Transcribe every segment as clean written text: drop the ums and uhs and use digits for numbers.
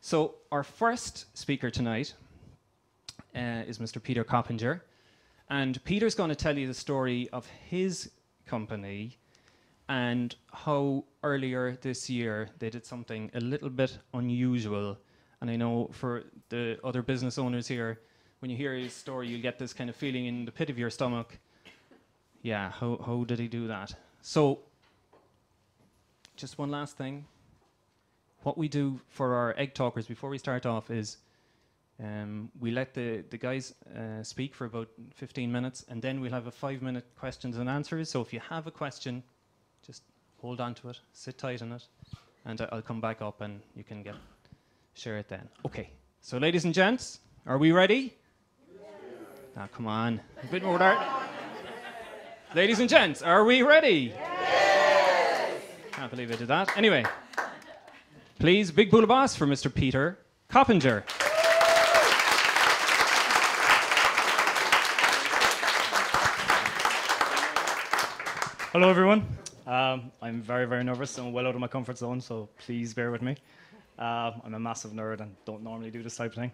So our first speaker tonight is Mr. Peter Coppinger. And Peter's going to tell you the story of his company and how earlier this year they did something a little bit unusual. And I know for the other business owners here, when you hear his story, you'll get this kind of feeling in the pit of your stomach. Yeah, how did he do that? So, just one last thing. What we do for our egg talkers before we start off is we let the guys speak for about 15 minutes, and then we'll have a 5-minute questions and answers. So if you have a question, just hold on to it, sit tight on it, and I'll come back up and you can share it then. Okay, so ladies and gents, are we ready? Yes. Come on, a bit more there. Ladies and gents, are we ready? Yes. Can't believe I did that. Anyway, please, big boulabass for Mr. Peter Coppinger. Hello, everyone. I'm very, very nervous. I'm well out of my comfort zone, so please bear with me. I'm a massive nerd and don't normally do this type of thing.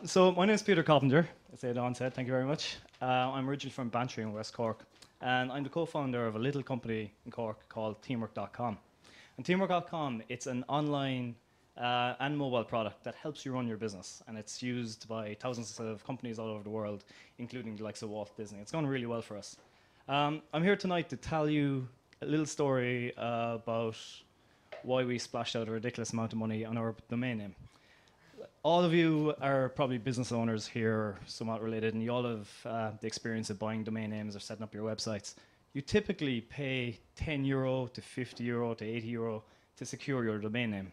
So my name is Peter Coppinger, as Aidan said. Thank you very much. I'm originally from Bantry in West Cork, and I'm the co-founder of a little company in Cork called Teamwork.com. And Teamwork.com, it's an online and mobile product that helps you run your business, and it's used by thousands of companies all over the world, including the likes of Walt Disney. It's gone really well for us. I'm here tonight to tell you a little story about why we splashed out a ridiculous amount of money on our domain name. All of you are probably business owners here, somewhat related, and you all have the experience of buying domain names or setting up your websites. You typically pay €10 to €50 to €80 to secure your domain name.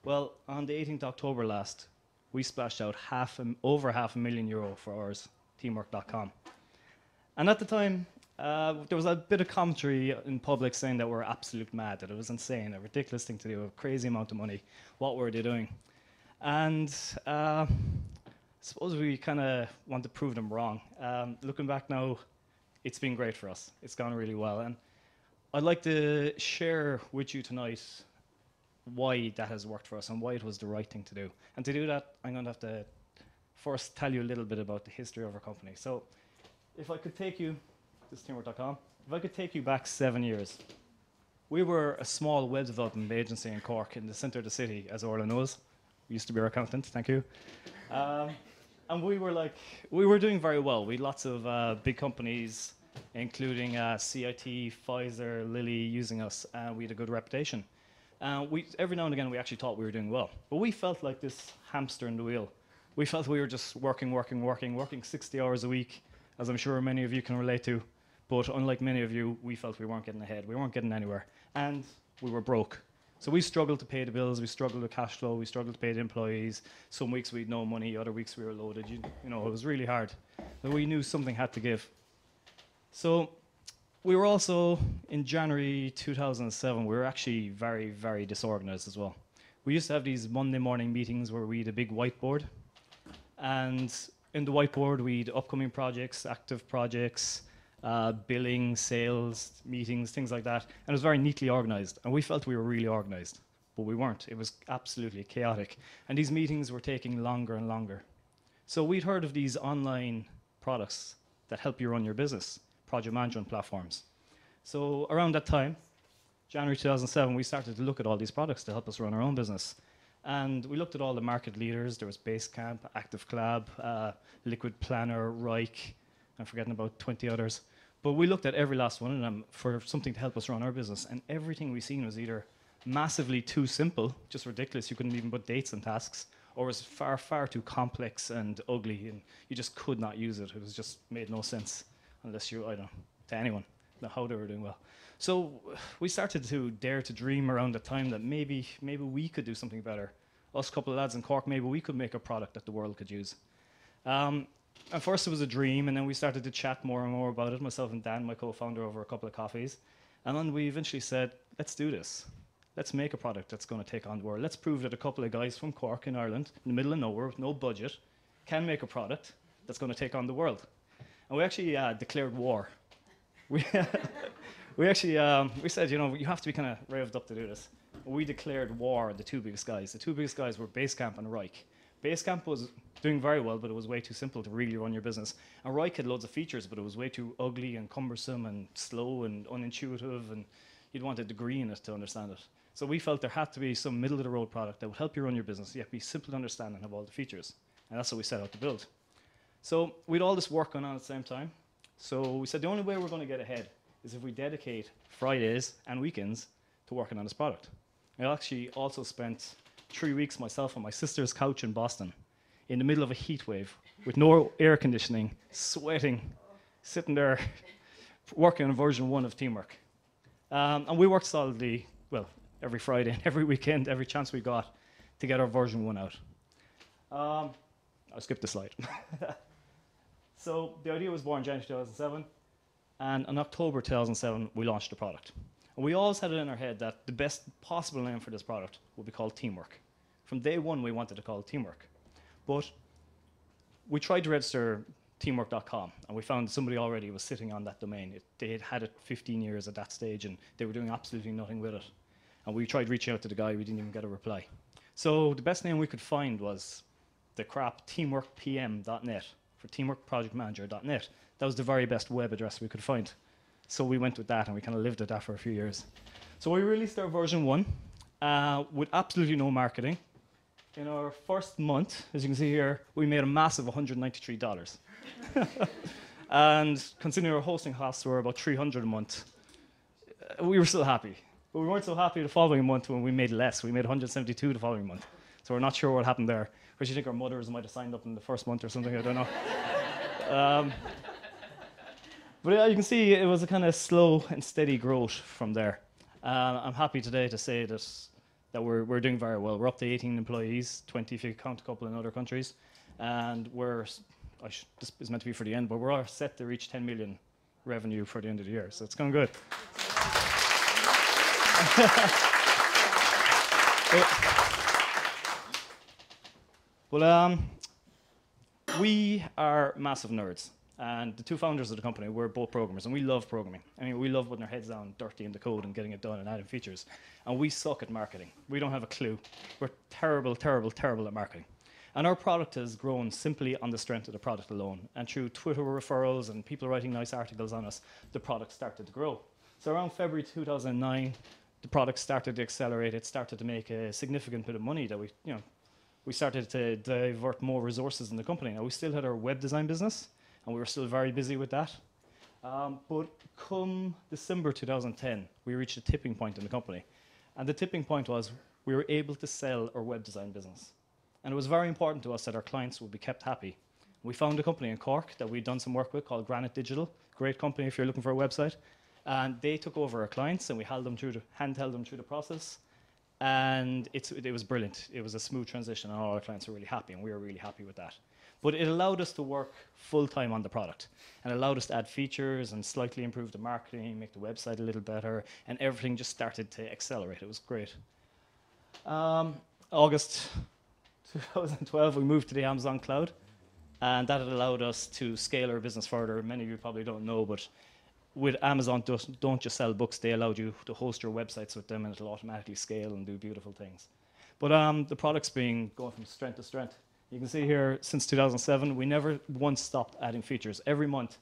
Well, on the 18th of October last, we splashed out over €500,000 for ours, Teamwork.com. And at the time, there was a bit of commentary in public saying that we're absolute mad, that it was insane, a ridiculous thing to do, a crazy amount of money. What were they doing? And I suppose we kind of want to prove them wrong. Looking back now, it's been great for us. It's gone really well. And I'd like to share with you tonight why that has worked for us and why it was the right thing to do. And to do that, I'm going to have to first tell you a little bit about the history of our company. So if I could take you, this is Teamwork.com, if I could take you back 7 years, we were a small web development agency in Cork in the centre of the city, as Orla knows. We used to be our accountant, thank you. And we were doing very well. We had lots of big companies, including CIT, Pfizer, Lilly, using us, and we had a good reputation. Every now and again, we actually thought we were doing well. But we felt like this hamster in the wheel. We felt we were just working 60 hours a week, as I'm sure many of you can relate to. But unlike many of you, we felt we weren't getting ahead. We weren't getting anywhere. And we were broke. So we struggled to pay the bills, we struggled with cash flow, we struggled to pay the employees. Some weeks we had no money, other weeks we were loaded. You know, it was really hard. But we knew something had to give. So we were also, in January 2007, we were actually very, very disorganized as well. We used to have these Monday morning meetings where we had a big whiteboard. And in the whiteboard, we had upcoming projects, active projects, billing, sales, meetings, things like that. And it was very neatly organized. And we felt we were really organized, but we weren't. It was absolutely chaotic. And these meetings were taking longer and longer. So we'd heard of these online products that help you run your business, project management platforms. So around that time, January 2007, we started to look at all these products to help us run our own business. And we looked at all the market leaders. There was Basecamp, Active Collab, Liquid Planner, Reich. I'm forgetting about 20 others. But we looked at every last one of them for something to help us run our business. And everything we seen was either massively too simple, just ridiculous, you couldn't even put dates on tasks, or was far, far too complex and ugly, and you just could not use it. It was just made no sense unless you, I don't know, to anyone, know how they were doing well. So we started to dare to dream around the time that maybe we could do something better. Us couple of lads in Cork, maybe we could make a product that the world could use. At first it was a dream, and then we started to chat more and more about it, myself and Dan, my co-founder, over a couple of coffees. And then we eventually said, let's do this. Let's make a product that's going to take on the world. Let's prove that a couple of guys from Cork in Ireland, in the middle of nowhere with no budget, can make a product that's going to take on the world. And we actually declared war. We actually we said, you know, you have to be kind of revved up to do this. we declared war on the two biggest guys. The two biggest guys were Basecamp and Reich. Basecamp was doing very well, but it was way too simple to really run your business. And Reich had loads of features, but it was way too ugly and cumbersome and slow and unintuitive, and you'd want a degree in it to understand it. So we felt there had to be some middle-of-the-road product that would help you run your business, yet be simple to understand and have all the features. And that's what we set out to build. So we had all this work going on at the same time. So we said the only way we're going to get ahead is if we dedicate Fridays and weekends to working on this product. I actually also spent 3 weeks myself on my sister's couch in Boston in the middle of a heat wave with no air conditioning, sweating, sitting there working on version 1 of Teamwork. And we worked solidly, well, every Friday and every weekend, every chance we got to get our version 1 out. I'll skip the slide. So the idea was born in January 2007, and in October 2007, we launched the product. And we always had it in our head that the best possible name for this product would be called Teamwork. From day one, we wanted to call it Teamwork. But we tried to register teamwork.com, and we found somebody already was sitting on that domain. They had had it 15 years at that stage, and they were doing absolutely nothing with it. And we tried reaching out to the guy, we didn't even get a reply. So the best name we could find was the crap TeamworkPM.net for teamworkprojectmanager.net. That was the very best web address we could find. So we went with that, and we kind of lived with that for a few years. So we released our version 1 with absolutely no marketing. In our first month, as you can see here, we made a massive $193. And considering our hosting costs were about $300 a month, we were still happy. But we weren't so happy the following month when we made less. We made $172 the following month. So we're not sure what happened there. But you think our mothers might have signed up in the first month or something, I don't know. But yeah, you can see it was a kind of slow and steady growth from there. I'm happy today to say that we're doing very well. We're up to 18 employees, 20 if you count a couple in other countries. And this is meant to be for the end, but we're all set to reach 10 million revenue for the end of the year. So it's going good. Well, we are massive nerds. And the two founders of the company, we're both programmers, and we love programming. I mean, we love putting our heads down dirty in the code and getting it done and adding features. And we suck at marketing. We don't have a clue. We're terrible, terrible, terrible at marketing. And our product has grown simply on the strength of the product alone. And through Twitter referrals and people writing nice articles on us, the product started to grow. So around February 2009, the product started to accelerate. It started to make a significant bit of money that we started to divert more resources in the company. Now, we still had our web design business, and we were still very busy with that. But come December 2010, we reached a tipping point in the company. And the tipping point was we were able to sell our web design business. And it was very important to us that our clients would be kept happy. We found a company in Cork that we'd done some work with called Granite Digital. Great company if you're looking for a website. And they took over our clients, and we handheld them through the process. And it was brilliant. It was a smooth transition, and all our clients were really happy, and we were really happy with that. But it allowed us to work full-time on the product, and allowed us to add features and slightly improve the marketing, make the website a little better, and everything just started to accelerate. It was great. August 2012, we moved to the Amazon cloud, and that had allowed us to scale our business further. Many of you probably don't know, but with Amazon, don't just sell books, they allowed you to host your websites with them, and it'll automatically scale and do beautiful things. But the product's been going from strength to strength. You can see here, since 2007, we never once stopped adding features. Every month,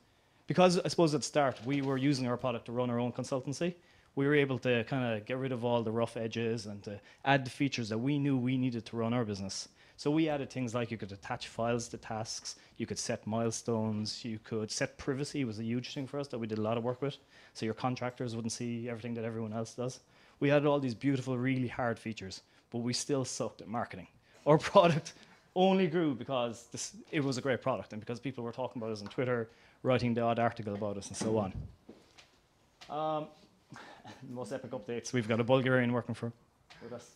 because I suppose at the start, we were using our product to run our own consultancy, we were able to kind of get rid of all the rough edges and to add the features that we knew we needed to run our business. So we added things like you could attach files to tasks, you could set milestones, you could set privacy was a huge thing for us that we did a lot of work with. So your contractors wouldn't see everything that everyone else does. We added all these beautiful, really hard features, but we still sucked at marketing. Our product only grew because it was a great product and because people were talking about us on Twitter, writing the odd article about us and so on. Most epic updates, we've got a Bulgarian working with us.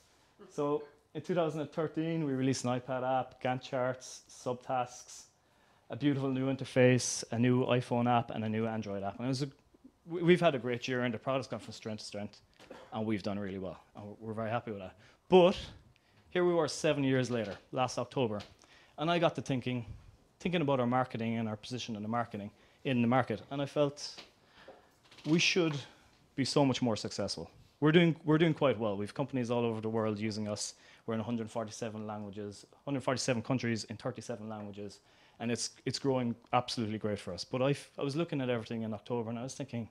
So in 2013, we released an iPad app, Gantt charts, subtasks, a beautiful new interface, a new iPhone app, and a new Android app. And we've had a great year, and the product's gone from strength to strength, and we've done really well. And we're very happy with that. But here we were 7 years later, last October, and I got to thinking about our marketing and our position in the market, and I felt we should be so much more successful. we're doing quite well. We've companies all over the world using us. We're in 147 languages, 147 countries in 37 languages, and it's growing absolutely great for us. But I was looking at everything in October, and I was thinking,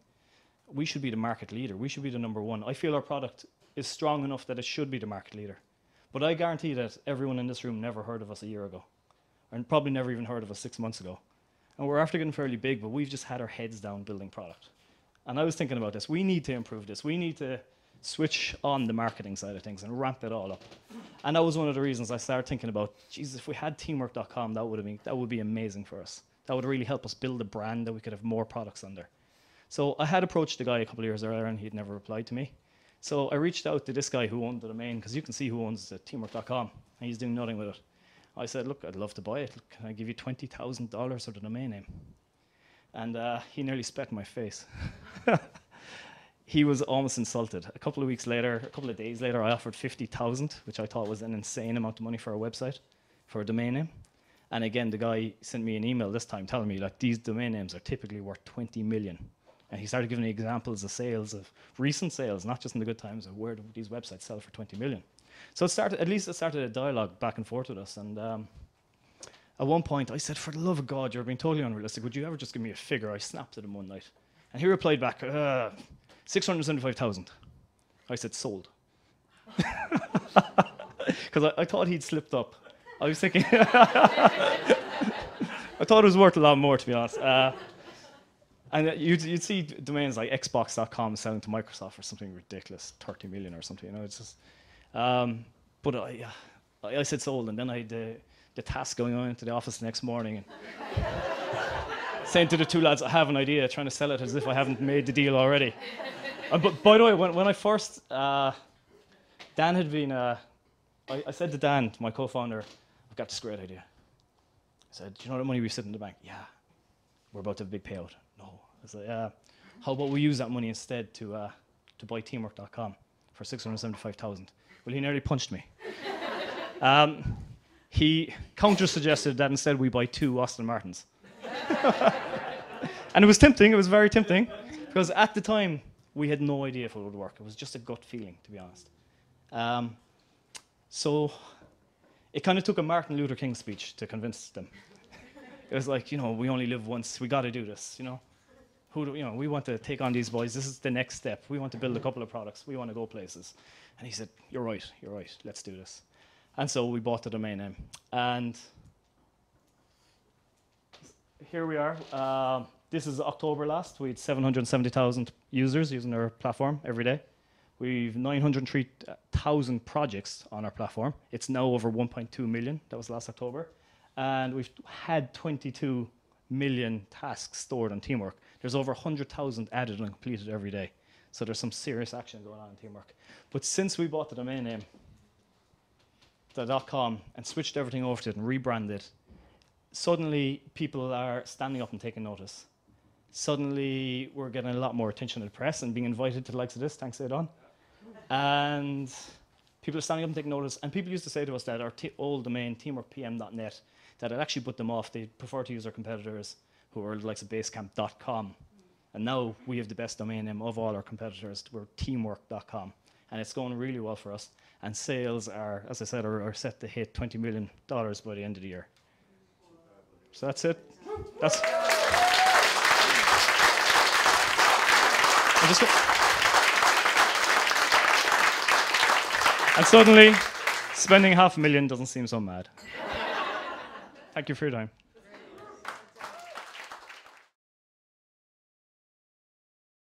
we should be the market leader. We should be the number one. I feel our product is strong enough that it should be the market leader. But I guarantee that everyone in this room never heard of us a year ago, and probably never even heard of us 6 months ago. And we're after getting fairly big, but we've just had our heads down building product. And I was thinking about this. We need to improve this. We need to switch on the marketing side of things and ramp it all up. And that was one of the reasons I started thinking about, Jesus, if we had teamwork.com, that would be amazing for us. That would really help us build a brand that we could have more products under. So I had approached the guy a couple of years earlier, and he'd never replied to me. So I reached out to this guy who owned the domain, because you can see who owns teamwork.com, and he's doing nothing with it. I said, look, I'd love to buy it. Look, can I give you $20,000 for the domain name? And he nearly spat in my face. He was almost insulted. A couple of days later, I offered $50,000, which I thought was an insane amount of money for a website, for a domain name. And again, the guy sent me an email this time telling me that these domain names are typically worth 20 million. And he started giving me examples of sales, of recent sales, not just in the good times, of where these websites sell for 20 million. So it started a dialogue back and forth with us. And at one point, I said, for the love of God, you're being totally unrealistic. Would you ever just give me a figure? I snapped at him one night. And he replied back, 675,000. I said, sold. Because I thought he'd slipped up. I was thinking, I thought it was worth a lot more, to be honest. And you'd see domains like Xbox.com selling to Microsoft for something ridiculous, 30 million or something. You know, it's just. But I said sold, and then I had the task going on into the office the next morning, and saying to the two lads, "I have an idea," trying to sell it as if I haven't made the deal already. But by the way, when I first, Dan had been. I said to Dan, my co-founder, "I've got this great idea." I said, "Do you know that money we sit in the bank?" "Yeah." "We're about to have a big payout." "No." I said, "How about we use that money instead to buy teamwork.com for 675,000? Well, he nearly punched me. He counter-suggested that instead we buy 2 Aston Martins. And it was tempting, it was very tempting, because at the time, we had no idea if it would work. It was just a gut feeling, to be honest. So it kind of took a Martin Luther King speech to convince them. It was like, we only live once, we got to do this, we want to take on these boys, this is the next step, we want to build a couple of products, we want to go places. And he said, you're right, let's do this. And so we bought the domain name. And here we are. This is October last. We had 770,000 users using our platform every day. We've 903,000 projects on our platform. It's now over 1.2 million. That was last October. And we've had 22 million tasks stored on Teamwork. There's over 100,000 added and completed every day. So there's some serious action going on in Teamwork. But since we bought the domain name, the .com, and switched everything over to it and rebranded, suddenly people are standing up and taking notice. Suddenly we're getting a lot more attention in the press and being invited to the likes of this, thanks Adon. And people are standing up and taking notice. And people used to say to us that our old domain, TeamworkPM.net, that it actually put them off. They prefer to use our competitors who are the likes of Basecamp.com. And now we have the best domain name of all our competitors. We're teamwork.com. And it's going really well for us. And sales are, as I said, are set to hit $20 million by the end of the year. So that's it. And suddenly, spending $500,000 doesn't seem so mad. Thank you for your time.